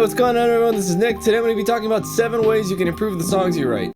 what's going on, everyone? This is Nick. Today I'm going to be talking about 7 ways you can improve the songs you write.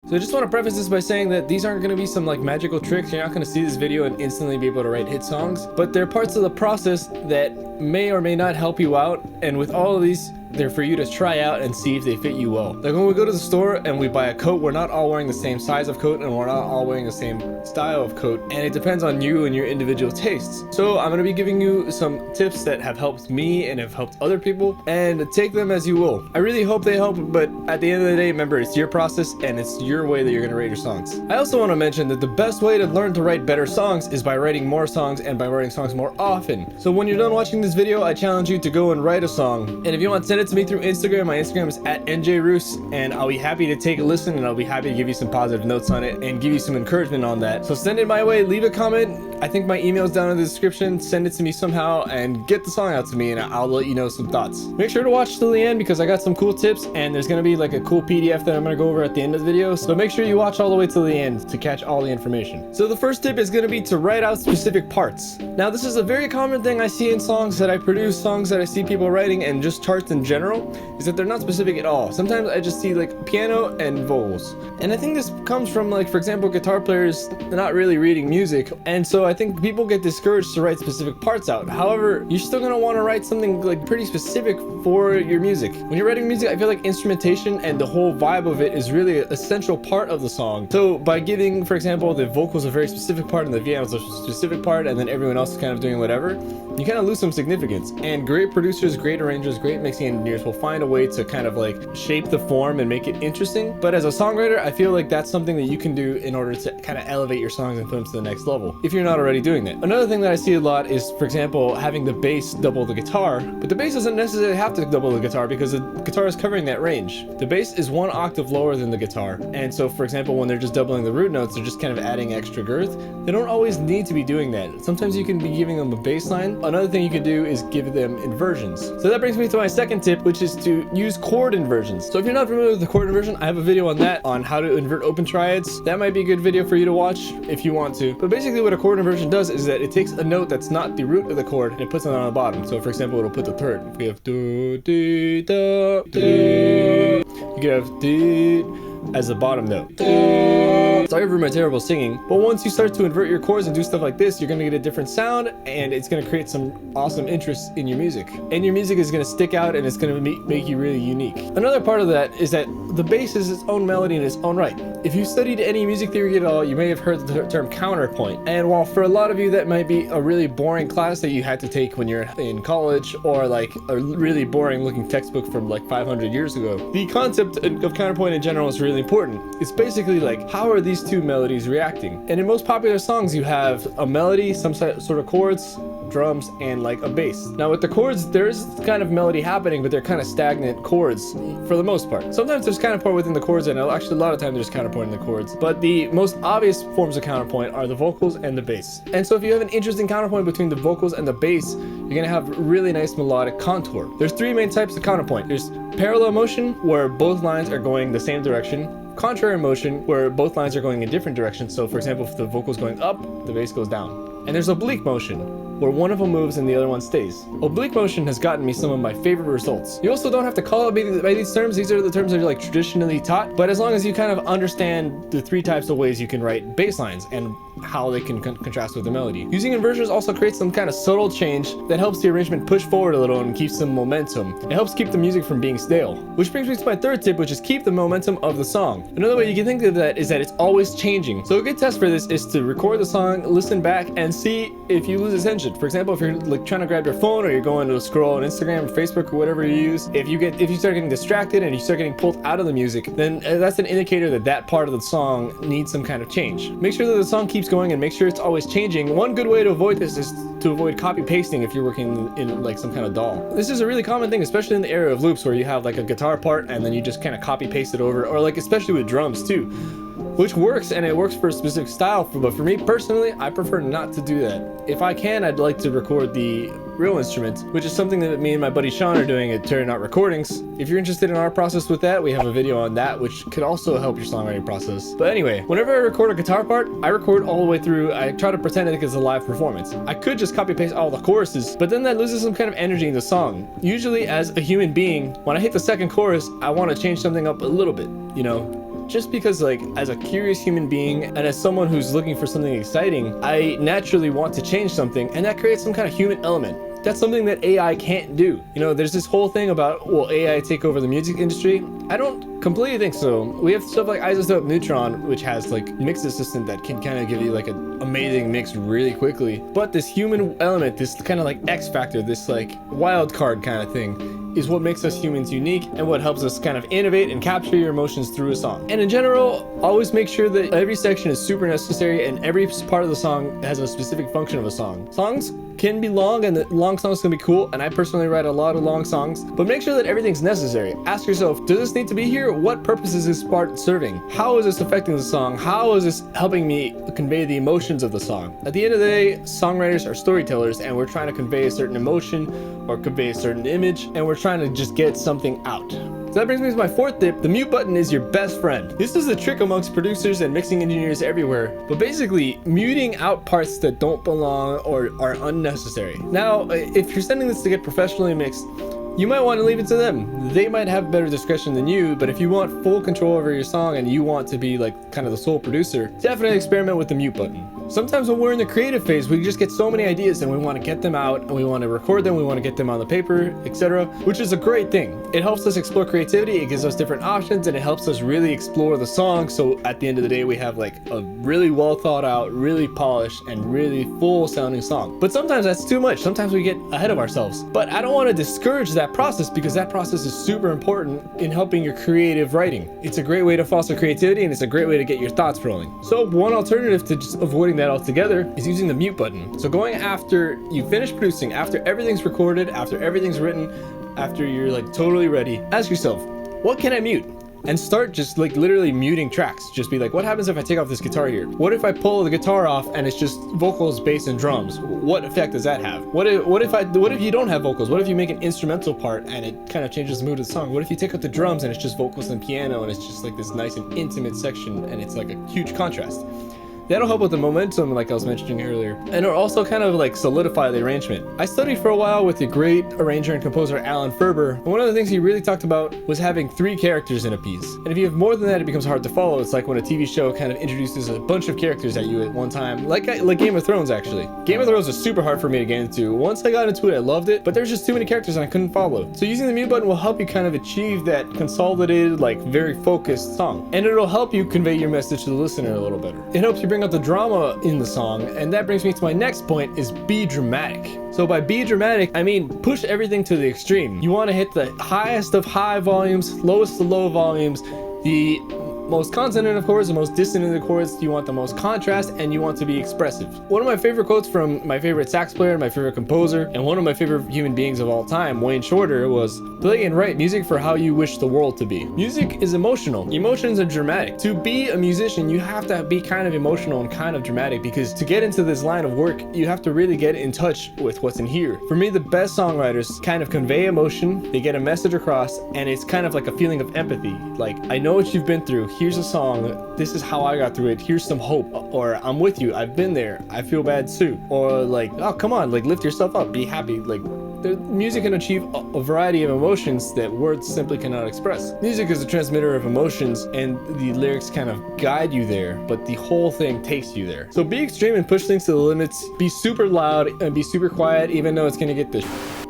So I just want to preface this by saying that these aren't going to be some like magical tricks. You're not going to see this video and instantly be able to write hit songs, but they're parts of the process that may or may not help you out. And with all of these, they're for you to try out and see if they fit you well. Like when we go to the store and we buy a coat, we're not all wearing the same size of coat and we're not all wearing the same style of coat, and it depends on you and your individual tastes. So I'm going to be giving you some tips that have helped me and have helped other people, and take them as you will. I really hope they help, but at the end of the day, remember, it's your process and it's your way that you're going to write your songs. I also want to mention that the best way to learn to write better songs is by writing more songs and by writing songs more often. So when you're done watching this video, I challenge you to go and write a song, and if you want, send it to me through Instagram. My Instagram is @njroos, and I'll be happy to take a listen, and I'll be happy to give you some positive notes on it and give you some encouragement on that. So send it my way, leave a comment. I think my email is down in the description. Send it to me somehow and get the song out to me, and I'll let you know some thoughts. Make sure to watch till the end because I got some cool tips, and there's going to be like a cool PDF that I'm going to go over at the end of the video. So make sure you watch all the way till the end to catch all the information. So the first tip is going to be to write out specific parts. Now this is a very common thing I see in songs that I produce, songs that I see people writing, and just charts in general, is that they're not specific at all. Sometimes I just see like piano and vocals, and I think this comes from, like, for example, guitar players not really reading music, and so I think people get discouraged to write specific parts out. However, you're still going to want to write something like pretty specific for your music. When you're writing music, I feel like instrumentation and the whole vibe of it is really an essential part of the song. So by giving, for example, the vocals a very specific part and the piano's a specific part, and then everyone else is kind of doing whatever, you kind of lose some significance. And great producers, great arrangers, great mixing engineers will find a way to kind of like shape the form and make it interesting. But as a songwriter, I feel like that's something that you can do in order to kind of elevate your songs and put them to the next level, if you're not already doing that. Another thing that I see a lot is, for example, having the bass double the guitar, but the bass doesn't necessarily have to double the guitar because the guitar is covering that range. The bass is 1 octave lower than the guitar, and so for example, when they're just doubling the root notes, they're just kind of adding extra girth. They don't always need to be doing that. Sometimes you can be giving them a bass line. Another thing you can do is give them inversions. So that brings me to my second tip, which is to use chord inversions. So if you're not familiar with the chord inversion, I have a video on that, on how to invert open triads. That might be a good video for you to watch if you want to. But basically what a chord inversion does is that it takes a note that's not the root of the chord and it puts it on the bottom. So for example, it'll put the third. If we have do, do, do, do, you could have do as the bottom note. Sorry for my terrible singing, but once you start to invert your chords and do stuff like this, you're going to get a different sound, and it's going to create some awesome interest in your music. And your music is going to stick out, and it's going to make you really unique. Another part of that is that the bass is its own melody in its own right. If you studied any music theory at all, you may have heard the term counterpoint. And while for a lot of you that might be a really boring class that you had to take when you're in college, or like a really boring looking textbook from like 500 years ago, the concept of counterpoint in general is really important. It's basically like, how are these two melodies reacting? And in most popular songs, you have a melody, some sort of chords, drums, and like a bass. Now with the chords, there's kind of melody happening, but they're kind of stagnant chords for the most part. Sometimes there's counterpoint within the chords, and actually a lot of times there's counterpoint in the chords, but the most obvious forms of counterpoint are the vocals and the bass. And so if you have an interesting counterpoint between the vocals and the bass, you're gonna have really nice melodic contour. There's 3 main types of counterpoint. There's parallel motion, where both lines are going the same direction. Contrary motion, where both lines are going in different directions. So for example, if the vocal's going up, the bass goes down. And there's oblique motion, where one of them moves and the other one stays. Oblique motion has gotten me some of my favorite results. You also don't have to call it by these terms. These are the terms that are like traditionally taught, but as long as you kind of understand the 3 types of ways you can write bass lines and how they can contrast with the melody. Using inversions also creates some kind of subtle change that helps the arrangement push forward a little and keeps some momentum. It helps keep the music from being stale. Which brings me to my third tip, which is keep the momentum of the song. Another way you can think of that is that it's always changing. So a good test for this is to record the song, listen back, and see if you lose attention. For example, if you're like trying to grab your phone, or you're going to scroll on Instagram or Facebook or whatever you use, if you start getting distracted and you start getting pulled out of the music, then that's an indicator that that part of the song needs some kind of change. Make sure that the song keeps going and make sure it's always changing. One good way to avoid this is to avoid copy pasting if you're working in like some kind of DAW. This is a really common thing, especially in the area of loops, where you have like a guitar part and then you just kind of copy paste it over, or like especially with drums too, which works, and it works for a specific style. But for me personally, I prefer not to do that. If I can, I'd like to record the real instruments, which is something that me and my buddy Sean are doing at Turning Out Recordings. If you're interested in our process with that, we have a video on that, which could also help your songwriting process. But anyway, whenever I record a guitar part, I record all the way through. I try to pretend like it's a live performance. I could just copy paste all the choruses, but then that loses some kind of energy in the song. Usually as a human being, when I hit the second chorus, I want to change something up a little bit, you know? Just because, like, as a curious human being and as someone who's looking for something exciting, I naturally want to change something, and that creates some kind of human element. That's something that AI can't do. You know, there's this whole thing about, will AI take over the music industry? I don't completely think so. We have stuff like Isotope Neutron, which has like mix assistant that can kind of give you like an amazing mix really quickly. But this human element, this kind of like X factor, this like wild card kind of thing, is what makes us humans unique and what helps us kind of innovate and capture your emotions through a song. And in general, always make sure that every section is super necessary and every part of the song has a specific function of a song. Songs can be long, and the long songs can be cool, and I personally write a lot of long songs, but make sure that everything's necessary. Ask yourself, does this need to be here? What purpose is this part serving? How is this affecting the song? How is this helping me convey the emotions of the song? At the end of the day, songwriters are storytellers, and we're trying to convey a certain emotion or convey a certain image, and we're trying to just get something out. So that brings me to my fourth tip. The mute button is your best friend. This is the trick amongst producers and mixing engineers everywhere, but basically muting out parts that don't belong or are unnecessary. Now, if you're sending this to get professionally mixed, you might want to leave it to them. They might have better discretion than you, but if you want full control over your song and you want to be like kind of the sole producer, definitely experiment with the mute button. Sometimes when we're in the creative phase, we just get so many ideas and we want to get them out and we want to record them, we want to get them on the paper, etc., which is a great thing. It helps us explore creativity, it gives us different options, and it helps us really explore the song, so at the end of the day we have like a really well thought out, really polished, and really full sounding song. But sometimes that's too much. Sometimes we get ahead of ourselves. But I don't want to discourage that process, because that process is super important in helping your creative writing. It's a great way to foster creativity, and it's a great way to get your thoughts rolling. So one alternative to just avoiding that altogether is using the mute button. So going after you finish producing, after everything's recorded, after everything's written, after you're like totally ready, ask yourself, what can I mute? And start just like literally muting tracks. Just be like, what happens if I take off this guitar here? What if I pull the guitar off and it's just vocals, bass, and drums? What effect does that have? What if you don't have vocals? What if you make an instrumental part and it kind of changes the mood of the song? What if you take out the drums and it's just vocals and piano and it's just like this nice and intimate section and it's like a huge contrast? That'll help with the momentum, like I was mentioning earlier, and it'll also kind of like solidify the arrangement. I studied for a while with the great arranger and composer Alan Ferber, and one of the things he really talked about was having 3 characters in a piece. And if you have more than that, it becomes hard to follow. It's like when a TV show kind of introduces a bunch of characters at you at one time, like Game of Thrones actually. Game of Thrones was super hard for me to get into. Once I got into it, I loved it, but there's just too many characters and I couldn't follow. So using the mute button will help you kind of achieve that consolidated, like very focused song, and it'll help you convey your message to the listener a little better. It helps you bring out the drama in the song, and that brings me to my next point, is be dramatic. So by be dramatic, I mean push everything to the extreme. You want to hit the highest of high volumes, lowest of low volumes, the most consonant of chords, the most dissonant of chords. You want the most contrast, and you want to be expressive. One of my favorite quotes from my favorite sax player, my favorite composer, and one of my favorite human beings of all time, Wayne Shorter, was, play and write music for how you wish the world to be. Music is emotional. Emotions are dramatic. To be a musician, you have to be kind of emotional and kind of dramatic, because to get into this line of work, you have to really get in touch with what's in here. For me, the best songwriters kind of convey emotion, they get a message across, and it's kind of like a feeling of empathy. Like, I know what you've been through. Here's a song, this is how I got through it, here's some hope, or I'm with you, I've been there, I feel bad too, or like, oh come on, like lift yourself up, be happy. Like, the music can achieve a variety of emotions that words simply cannot express. Music is a transmitter of emotions, and the lyrics kind of guide you there, but the whole thing takes you there. So be extreme and push things to the limits. Be super loud and be super quiet, even though it's gonna get the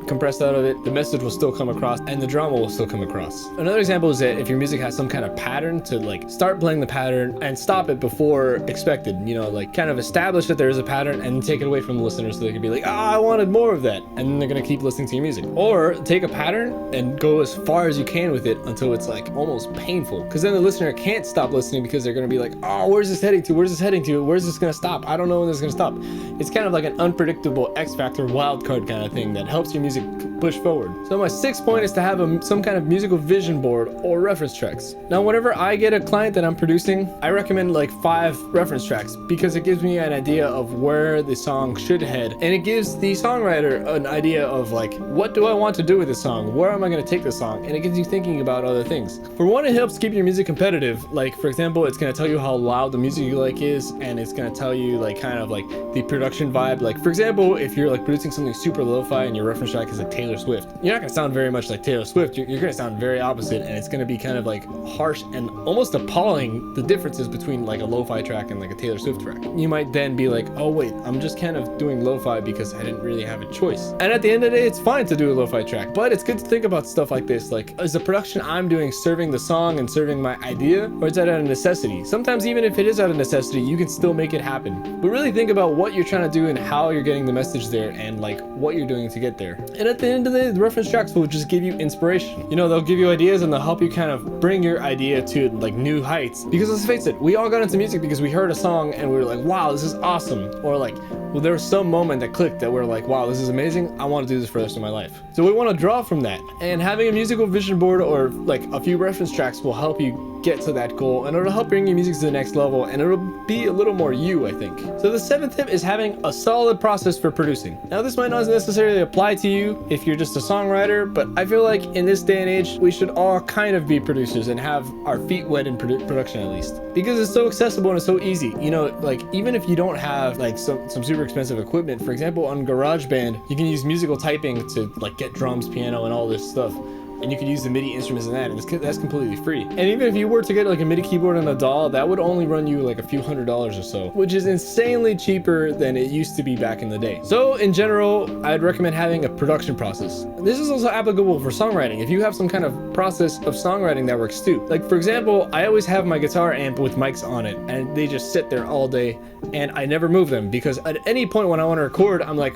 compressed out of it, the message will still come across and the drama will still come across. Another example is that if your music has some kind of pattern, to like start playing the pattern and stop it before expected, you know, like kind of establish that there is a pattern and take it away from the listener so they can be like, ah, I wanted more of that, and then they're gonna keep listening to your music. Or take a pattern and go as far as you can with it until it's like almost painful, because then the listener can't stop listening, because they're gonna be like, oh, where's this heading to? Where's this heading to? Where's this gonna stop? I don't know when this is gonna stop. It's kind of like an unpredictable X factor wild card kind of thing that helps your music push forward. So my sixth point is to have some kind of musical vision board or reference tracks. Now, whenever I get a client that I'm producing, I recommend like 5 reference tracks because it gives me an idea of where the song should head, and it gives the songwriter an idea of like, what do I want to do with this song? Where am I going to take this song? And it gets you thinking about other things. For one, it helps keep your music competitive. Like, for example, it's going to tell you how loud the music you like is, and it's going to tell you like kind of like the production vibe. Like, for example, if you're like producing something super lo-fi and your reference track is like Taylor Swift, you're not going to sound very much like Taylor Swift. You're going to sound very opposite, and it's going to be kind of like harsh and almost appalling, the differences between like a lo-fi track and like a Taylor Swift track. You might then be like, oh wait, I'm just kind of doing lo-fi because I didn't really have a choice. And at the end of the day, it's fine to do a lo-fi track, but it's good to think about stuff like this. Like, is the production I'm doing serving the song and serving my idea, or is that out of necessity? Sometimes even if it is out of necessity, you can still make it happen. But really think about what you're trying to do and how you're getting the message there, and like what you're doing to get there. And at the end of the day, the reference tracks will just give you inspiration. You know, they'll give you ideas and they'll help you kind of bring your idea to like new heights. Because let's face it, we all got into music because we heard a song and we were like, wow, this is awesome. Or like, well, there was some moment that clicked that we're like, wow, this is amazing. I want to do this for the rest of my life. So we want to draw from that. And having a musical vision board or like a few reference tracks will help you get to that goal, and it'll help bring your music to the next level, and it'll be a little more you, I think. So the 7th tip is having a solid process for producing. Now, this might not necessarily apply to you if you're just a songwriter, but I feel like in this day and age, we should all kind of be producers and have our feet wet in production at least. Because it's so accessible and it's so easy. You know, like even if you don't have like some super expensive equipment, for example, on GarageBand, you can use musical typing to like get drums, piano, and all this stuff. And you can use the MIDI instruments in that, and that's completely free. And even if you were to get like a MIDI keyboard and a DAW, that would only run you like a few $100s or so, which is insanely cheaper than it used to be back in the day. So in general, I'd recommend having a production process. This is also applicable for songwriting. If you have some kind of process of songwriting that works too. Like, for example, I always have my guitar amp with mics on it, and they just sit there all day, and I never move them because at any point when I want to record, I'm like,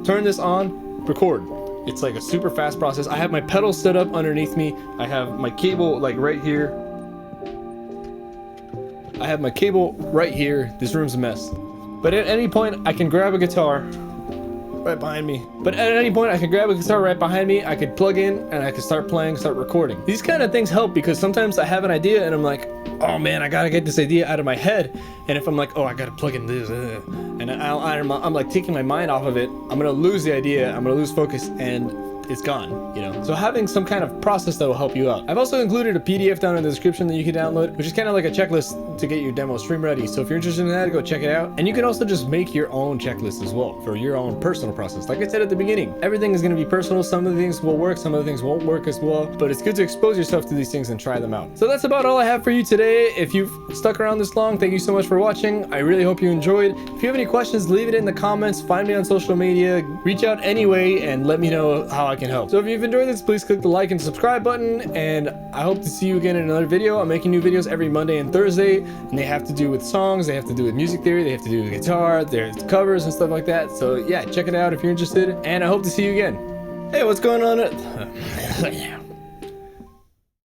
turn this on, record. It's like a super fast process. I have my pedals set up underneath me. I have my cable like right here. I have my cable right here. This room's a mess. But at any point, I can grab a guitar right behind me. I could plug in and I could start playing, start recording. These kind of things help because sometimes I have an idea and I'm like, oh man, I gotta get this idea out of my head. And if I'm like, oh, I gotta plug in this, and I'm like taking my mind off of it, I'm gonna lose the idea, I'm gonna lose focus, and it's gone, you know? So having some kind of process that will help you out. I've also included a PDF down in the description that you can download, which is kind of like a checklist to get your demo stream ready. So if you're interested in that, go check it out. And you can also just make your own checklist as well for your own personal process. Like I said at the beginning, everything is going to be personal. Some of the things will work, some of the things won't work as well, but it's good to expose yourself to these things and try them out. So that's about all I have for you today. If you've stuck around this long, thank you so much for watching. I really hope you enjoyed. If you have any questions, leave it in the comments, find me on social media, reach out anyway, and let me know how I can help. So if you've enjoyed this, please click the like and subscribe button, and I hope to see you again in another video. I'm making new videos every Monday and Thursday, and they have to do with songs, they have to do with music theory, they have to do with guitar, there's covers and stuff like that. So yeah, check it out if you're interested, and I hope to see you again. Hey, what's going on?